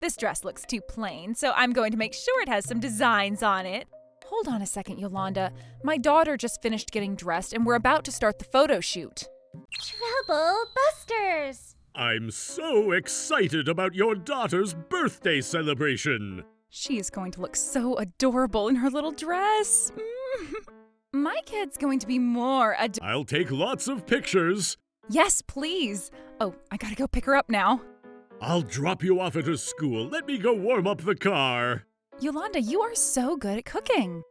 This dress looks too plain, so I'm going to make sure it has some designs on it. Hold on a second, Yolanda. My daughter just finished getting dressed and we're about to start the photo shoot. Trouble busters! I'm so excited about your daughter's birthday celebration. She is going to look so adorable in her little dress. My kid's going to be more adorable. I'll take lots of pictures. Yes, please. Oh, I gotta go pick her up now. I'll drop you off at her school. Let me go warm up the car. Yolanda, you are so good at cooking.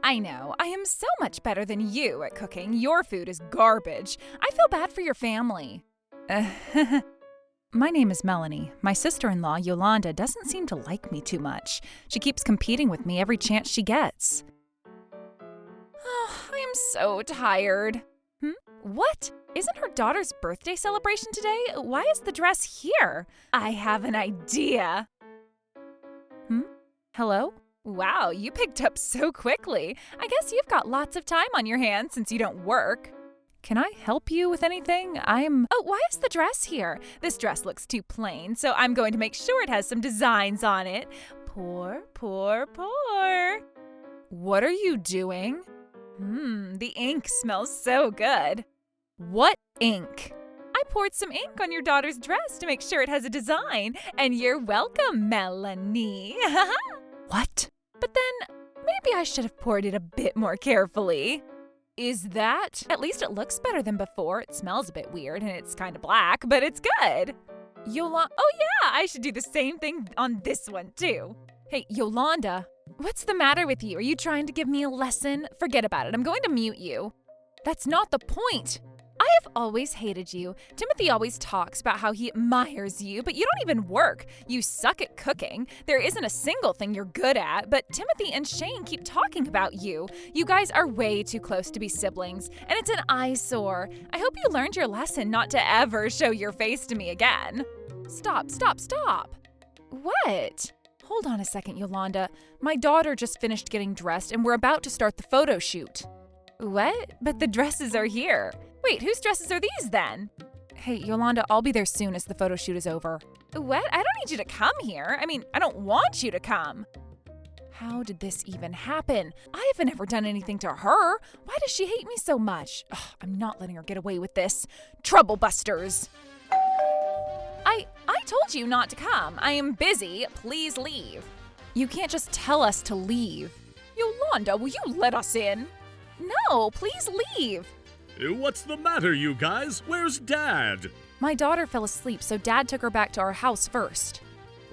I know, I am so much better than you at cooking. Your food is garbage. I feel bad for your family. My name is Melanie. My sister-in-law, Yolanda, doesn't seem to like me too much. She keeps competing with me every chance she gets. Oh, I am so tired. What? Isn't her daughter's birthday celebration today? Why is the dress here? I have an idea. Hello? Wow, you picked up so quickly. I guess you've got lots of time on your hands since you don't work. Can I help you with anything? Oh, why is the dress here? This dress looks too plain, so I'm going to make sure it has some designs on it. Pour, pour, pour. What are you doing? The ink smells so good. What ink? I poured some ink on your daughter's dress to make sure it has a design, and you're welcome, Melanie. What? But then, maybe I should have poured it a bit more carefully. Is that? At least it looks better than before. It smells a bit weird and it's kind of black, but it's good. Yolanda, oh yeah, I should do the same thing on this one too. Hey, Yolanda, what's the matter with you? Are you trying to give me a lesson? Forget about it. I'm going to mute you. That's not the point. I have always hated you. Timothy always talks about how he admires you, but you don't even work. You suck at cooking. There isn't a single thing you're good at, but Timothy and Shane keep talking about you. You guys are way too close to be siblings, and it's an eyesore. I hope you learned your lesson not to ever show your face to me again. Stop, stop, stop. What? Hold on a second, Yolanda. My daughter just finished getting dressed, and we're about to start the photo shoot. What? But the dresses are here. Wait, whose dresses are these then? Hey, Yolanda, I'll be there soon as the photo shoot is over. What? I don't need you to come here. I mean, I don't want you to come. How did this even happen? I haven't ever done anything to her. Why does she hate me so much? Ugh, I'm not letting her get away with this. Trouble busters. I told you not to come. I am busy. Please leave. You can't just tell us to leave. Yolanda, will you let us in? No, please leave. What's the matter, you guys? Where's Dad? My daughter fell asleep, so Dad took her back to our house first.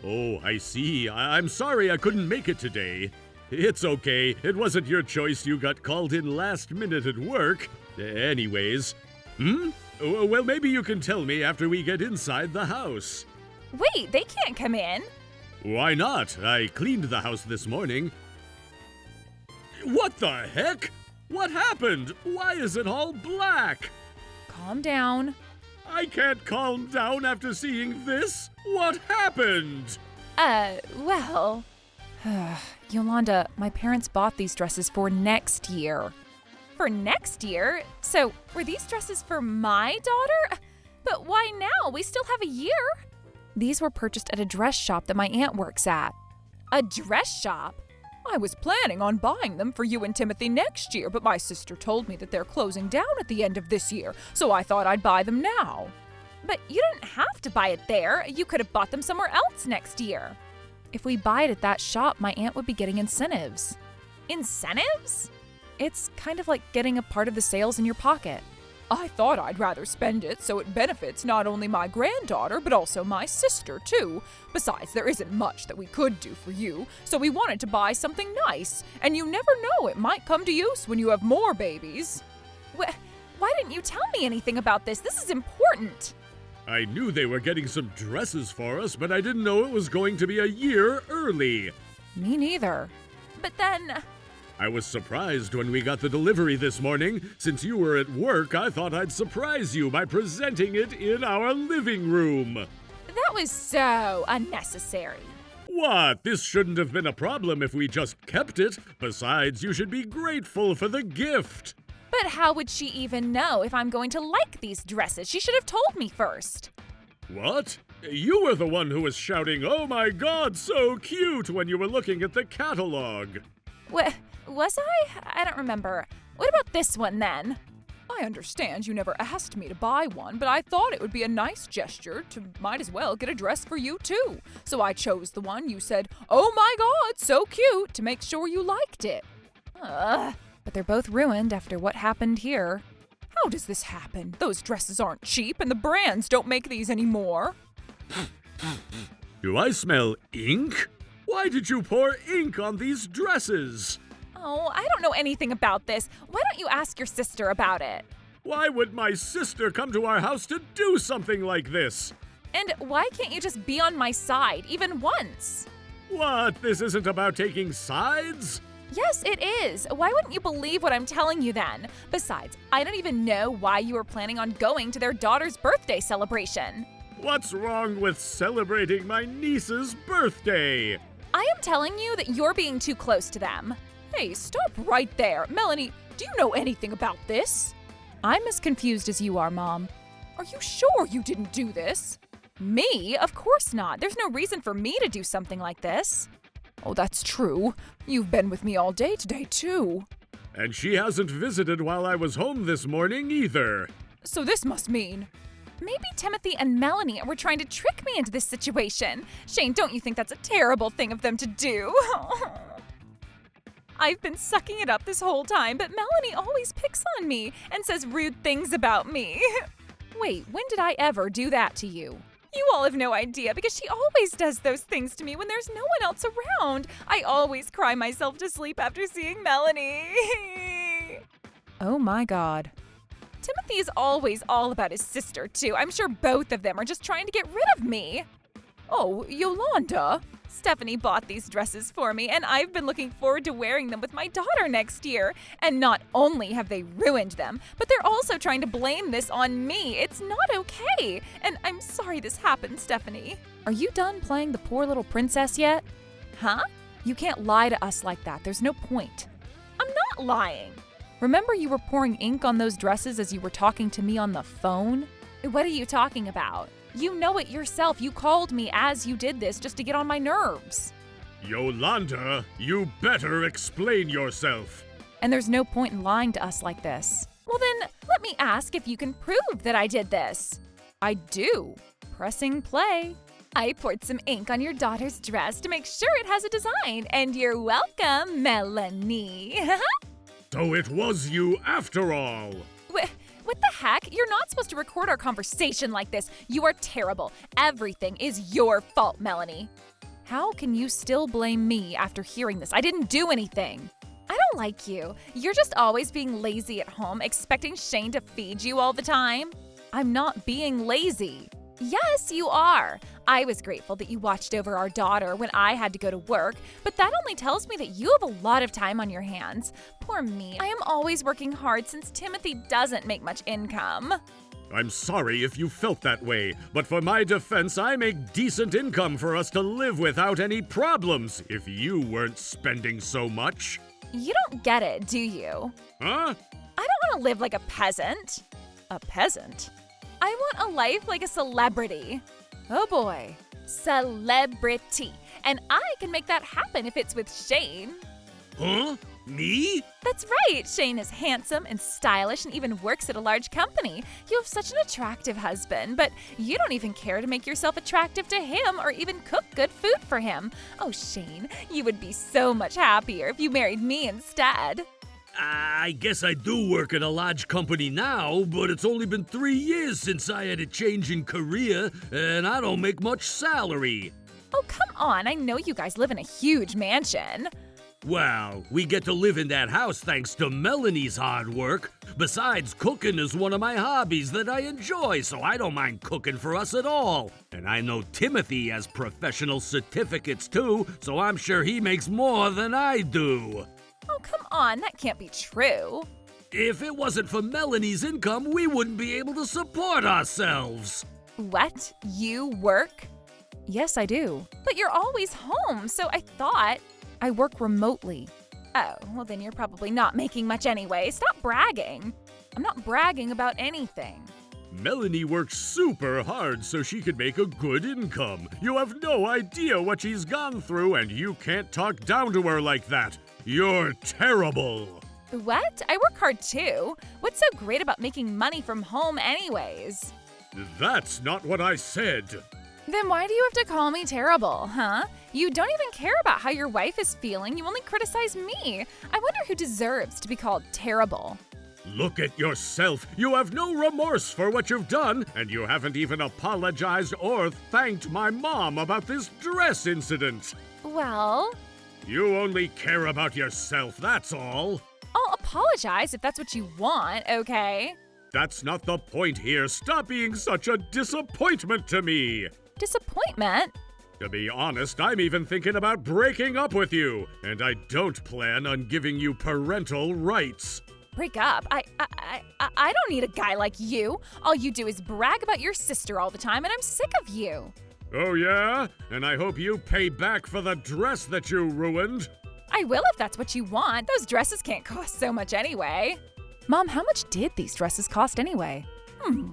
Oh, I see. I'm sorry I couldn't make it today. It's okay. It wasn't your choice. You got called in last minute at work. Anyways. Well, maybe you can tell me after we get inside the house. Wait, they can't come in. Why not? I cleaned the house this morning. What the heck? What happened? Why is it all black? Calm down. I can't calm down after seeing this. What happened? Well... Yolanda, my parents bought these dresses for next year. For next year? So, were these dresses for my daughter? But why now? We still have a year. These were purchased at a dress shop that my aunt works at. A dress shop? I was planning on buying them for you and Timothy next year, but my sister told me that they're closing down at the end of this year, so I thought I'd buy them now. But you didn't have to buy it there. You could have bought them somewhere else next year. If we buy it at that shop, my aunt would be getting incentives. Incentives? It's kind of like getting a part of the sales in your pocket. I thought I'd rather spend it so it benefits not only my granddaughter, but also my sister, too. Besides, there isn't much that we could do for you, so we wanted to buy something nice. And you never know, it might come to use when you have more babies. Why didn't you tell me anything about this? This is important. I knew they were getting some dresses for us, but I didn't know it was going to be a year early. Me neither. But then... I was surprised when we got the delivery this morning. Since you were at work, I thought I'd surprise you by presenting it in our living room. That was so unnecessary. What? This shouldn't have been a problem if we just kept it. Besides, you should be grateful for the gift. But how would she even know if I'm going to like these dresses? She should have told me first. What? You were the one who was shouting, "Oh my God, so cute," when you were looking at the catalog. Was I? I don't remember. What about this one then? I understand you never asked me to buy one, but I thought it would be a nice gesture to might as well get a dress for you too. So I chose the one you said, "Oh my God, so cute," to make sure you liked it. But they're both ruined after what happened here. How does this happen? Those dresses aren't cheap and the brands don't make these anymore. Do I smell ink? Why did you pour ink on these dresses? Oh, I don't know anything about this. Why don't you ask your sister about it? Why would my sister come to our house to do something like this? And why can't you just be on my side, even once? What? This isn't about taking sides? Yes, it is. Why wouldn't you believe what I'm telling you then? Besides, I don't even know why you were planning on going to their daughter's birthday celebration. What's wrong with celebrating my niece's birthday? I am telling you that you're being too close to them. Hey, stop right there. Melanie, do you know anything about this? I'm as confused as you are, Mom. Are you sure you didn't do this? Me? Of course not. There's no reason for me to do something like this. Oh, that's true. You've been with me all day today, too. And she hasn't visited while I was home this morning either. So this must mean... Maybe Timothy and Melanie were trying to trick me into this situation. Shane, don't you think that's a terrible thing of them to do? I've been sucking it up this whole time, but Melanie always picks on me and says rude things about me. Wait, when did I ever do that to you? You all have no idea because she always does those things to me when there's no one else around. I always cry myself to sleep after seeing Melanie. Oh my God. Timothy is always all about his sister, too. I'm sure both of them are just trying to get rid of me. Oh, Yolanda. Stephanie bought these dresses for me, and I've been looking forward to wearing them with my daughter next year. And not only have they ruined them, but they're also trying to blame this on me. It's not okay. And I'm sorry this happened, Stephanie. Are you done playing the poor little princess yet? Huh? You can't lie to us like that. There's no point. I'm not lying. Remember you were pouring ink on those dresses as you were talking to me on the phone? What are you talking about? You know it yourself. You called me as you did this just to get on my nerves. Yolanda, you better explain yourself. And there's no point in lying to us like this. Well then, let me ask if you can prove that I did this. I do. Pressing play. I poured some ink on your daughter's dress to make sure it has a design. And you're welcome, Melanie. So it was you after all. What the heck? You're not supposed to record our conversation like this. You are terrible. Everything is your fault, Melanie. How can you still blame me after hearing this? I didn't do anything. I don't like you. You're just always being lazy at home, expecting Shane to feed you all the time. I'm not being lazy. Yes, you are. I was grateful that you watched over our daughter when I had to go to work, but that only tells me that you have a lot of time on your hands. Poor me. I am always working hard since Timothy doesn't make much income. I'm sorry if you felt that way, but for my defense, I make decent income for us to live without any problems if you weren't spending so much. You don't get it, do you? Huh? I don't want to live like a peasant. A peasant? I want a life like a celebrity. Oh boy, celebrity. And I can make that happen if it's with Shane. Huh? Me? That's right. Shane is handsome and stylish and even works at a large company. You have such an attractive husband, but you don't even care to make yourself attractive to him or even cook good food for him. Oh, Shane, you would be so much happier if you married me instead. I guess I do work at a large company now, but it's only been 3 years since I had a change in career, and I don't make much salary. Oh, come on. I know you guys live in a huge mansion. Well, we get to live in that house thanks to Melanie's hard work. Besides, cooking is one of my hobbies that I enjoy, so I don't mind cooking for us at all. And I know Timothy has professional certificates too, so I'm sure he makes more than I do. Oh, come on, that can't be true. If it wasn't for Melanie's income, we wouldn't be able to support ourselves. What? You work? Yes, I do. But you're always home, so I thought... I work remotely. Oh, well then you're probably not making much anyway. Stop bragging. I'm not bragging about anything. Melanie works super hard so she could make a good income. You have no idea what she's gone through, and you can't talk down to her like that. You're terrible. What? I work hard too. What's so great about making money from home anyways? That's not what I said. Then why do you have to call me terrible, huh? You don't even care about how your wife is feeling. You only criticize me. I wonder who deserves to be called terrible. Look at yourself. You have no remorse for what you've done, and you haven't even apologized or thanked my mom about this dress incident. Well, You only care about yourself, that's all. I'll apologize if that's what you want, okay? That's not the point here. Stop being such a disappointment to me. Disappointment? To be honest, I'm even thinking about breaking up with you, and I don't plan on giving you parental rights. Break up? I don't need a guy like you. All you do is brag about your sister all the time, and I'm sick of you. Oh yeah? And I hope you pay back for the dress that you ruined. I will if that's what you want. Those dresses can't cost so much anyway. Mom, how much did these dresses cost anyway?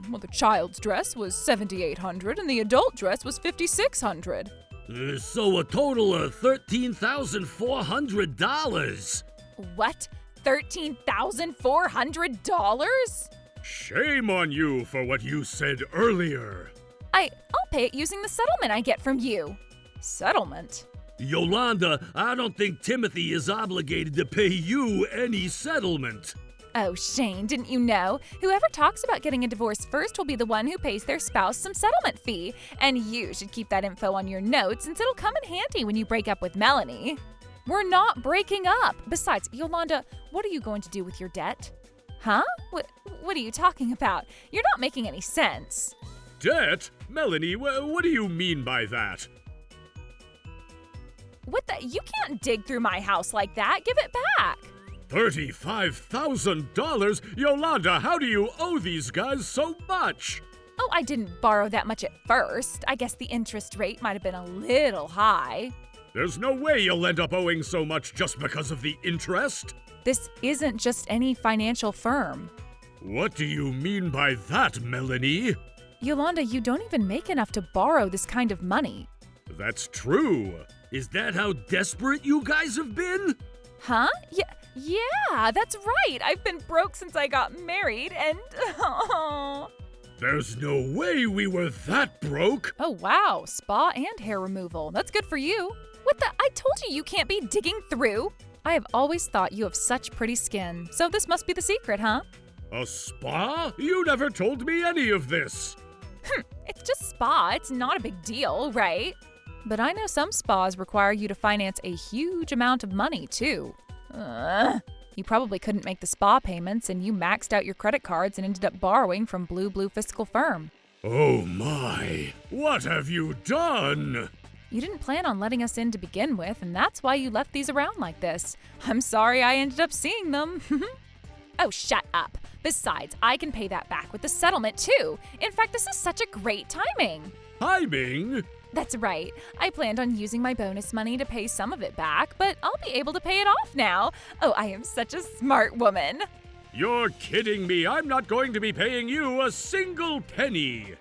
Well, the child's dress was $7,800 and the adult dress was $5,600. So a total of $13,400. What? $13,400? Shame on you for what you said earlier. I'll pay it using the settlement I get from you. Settlement? Yolanda, I don't think Timothy is obligated to pay you any settlement. Oh, Shane, didn't you know? Whoever talks about getting a divorce first will be the one who pays their spouse some settlement fee. And you should keep that info on your notes since it'll come in handy when you break up with Melanie. We're not breaking up. Besides, Yolanda, what are you going to do with your debt? Huh? What are you talking about? You're not making any sense. Debt? Melanie, what do you mean by that? What the? You can't dig through my house like that. Give it back. $35,000? Yolanda, how do you owe these guys so much? Oh, I didn't borrow that much at first. I guess the interest rate might have been a little high. There's no way you'll end up owing so much just because of the interest. This isn't just any financial firm. What do you mean by that, Melanie? Yolanda, you don't even make enough to borrow this kind of money. That's true. Is that how desperate you guys have been? Huh? Yeah, that's right. I've been broke since I got married and There's no way we were that broke. Oh, wow. Spa and hair removal. That's good for you. What the? I told you you can't be digging through. I have always thought you have such pretty skin. So this must be the secret, huh? A spa? You never told me any of this. It's just spa. It's not a big deal, right? But I know some spas require you to finance a huge amount of money, too. You probably couldn't make the spa payments and you maxed out your credit cards and ended up borrowing from Blue Fiscal Firm. Oh my, what have you done? You didn't plan on letting us in to begin with, and that's why you left these around like this. I'm sorry I ended up seeing them. Oh, shut up. Besides, I can pay that back with the settlement, too. In fact, this is such a great timing. Timing? That's right. I planned on using my bonus money to pay some of it back, but I'll be able to pay it off now. Oh, I am such a smart woman. You're kidding me. I'm not going to be paying you a single penny.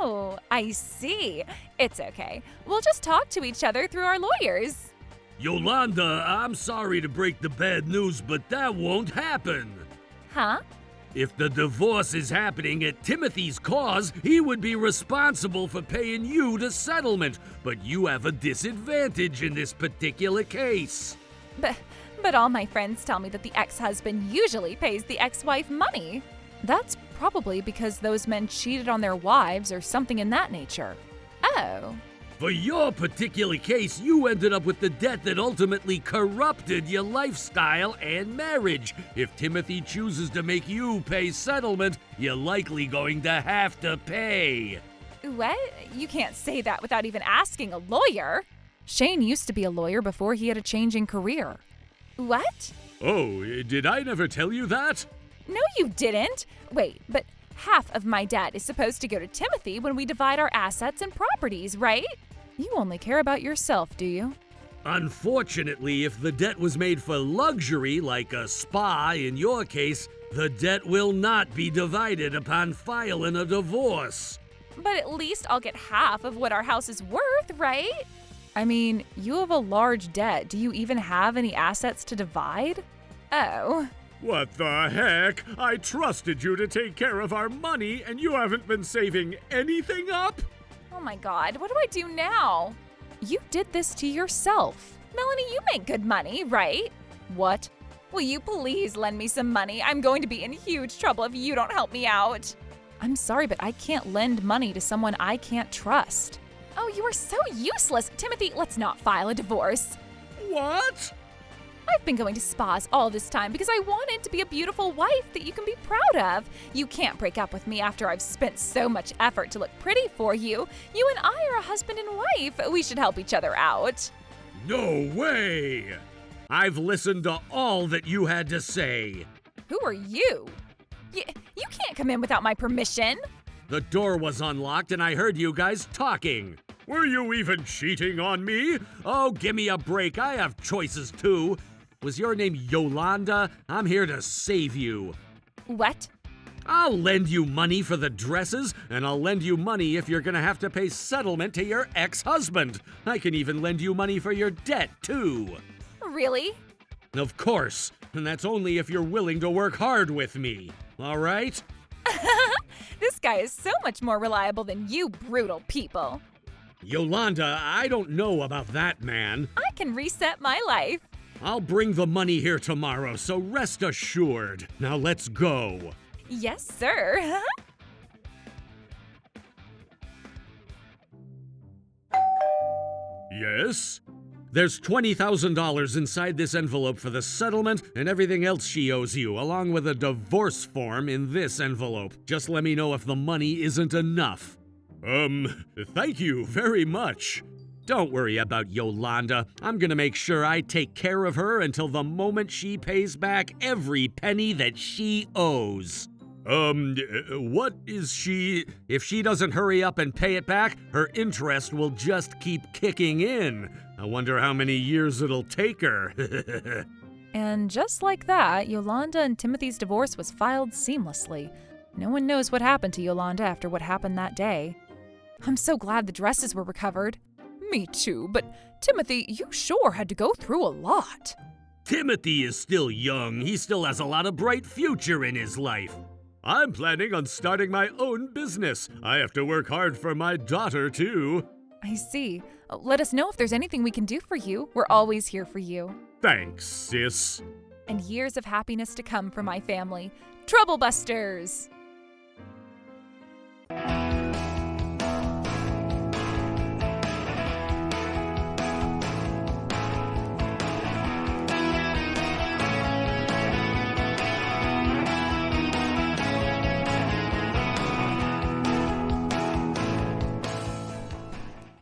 Oh, I see. It's okay. We'll just talk to each other through our lawyers. Yolanda, I'm sorry to break the bad news, but that won't happen. Huh? If the divorce is happening at Timothy's cause, he would be responsible for paying you the settlement, but you have a disadvantage in this particular case. But all my friends tell me that the ex-husband usually pays the ex-wife money. That's probably because those men cheated on their wives or something in that nature. Oh. For your particular case, you ended up with the debt that ultimately corrupted your lifestyle and marriage. If Timothy chooses to make you pay settlement, you're likely going to have to pay. What? You can't say that without even asking a lawyer. Shane used to be a lawyer before he had a change in career. What? Oh, did I never tell you that? No, you didn't. Wait, but half of my debt is supposed to go to Timothy when we divide our assets and properties, right? You only care about yourself, do you? Unfortunately, if the debt was made for luxury, like a spa in your case, The debt will not be divided upon filing a divorce. But at least I'll get half of what our house is worth, right? I mean, you have a large debt. Do you even have any assets to divide? Oh. What the heck? I trusted you to take care of our money, and you haven't been saving anything up? Oh my God, what do I do now? You did this to yourself. Melanie, you make good money, right? What? Will you please lend me some money? I'm going to be in huge trouble if you don't help me out. I'm sorry, but I can't lend money to someone I can't trust. Oh, you are so useless. Timothy, let's not file a divorce. What? I've been going to spas all this time because I wanted to be a beautiful wife that you can be proud of. You can't break up with me after I've spent so much effort to look pretty for you. You and I are a husband and wife. We should help each other out. No way! I've listened to all that you had to say. Who are you? You can't come in without my permission. The door was unlocked and I heard you guys talking. Were you even cheating on me? Oh, give me a break. I have choices too. Was your name Yolanda? I'm here to save you. What? I'll lend you money for the dresses, and I'll lend you money if you're gonna have to pay settlement to your ex-husband. I can even lend you money for your debt, too. Really? Of course, and that's only if you're willing to work hard with me. All right? This guy is so much more reliable than you brutal people. Yolanda, I don't know about that man. I can reset my life. I'll bring the money here tomorrow, so rest assured. Now let's go. Yes, sir. Yes? There's $20,000 inside this envelope for the settlement and everything else she owes you, along with a divorce form in this envelope. Just let me know if the money isn't enough. Thank you very much. Don't worry about Yolanda. I'm gonna make sure I take care of her until the moment she pays back every penny that she owes. What is she? If she doesn't hurry up and pay it back, her interest will just keep kicking in. I wonder how many years it'll take her. And just like that, Yolanda and Timothy's divorce was filed seamlessly. No one knows what happened to Yolanda after what happened that day. I'm so glad the dresses were recovered. Me too, but Timothy, you sure had to go through a lot. Timothy is still young. He still has a lot of bright future in his life. I'm planning on starting my own business. I have to work hard for my daughter, too. I see. Let us know if there's anything we can do for you. We're always here for you. Thanks, sis. And years of happiness to come for my family. Trouble Busters!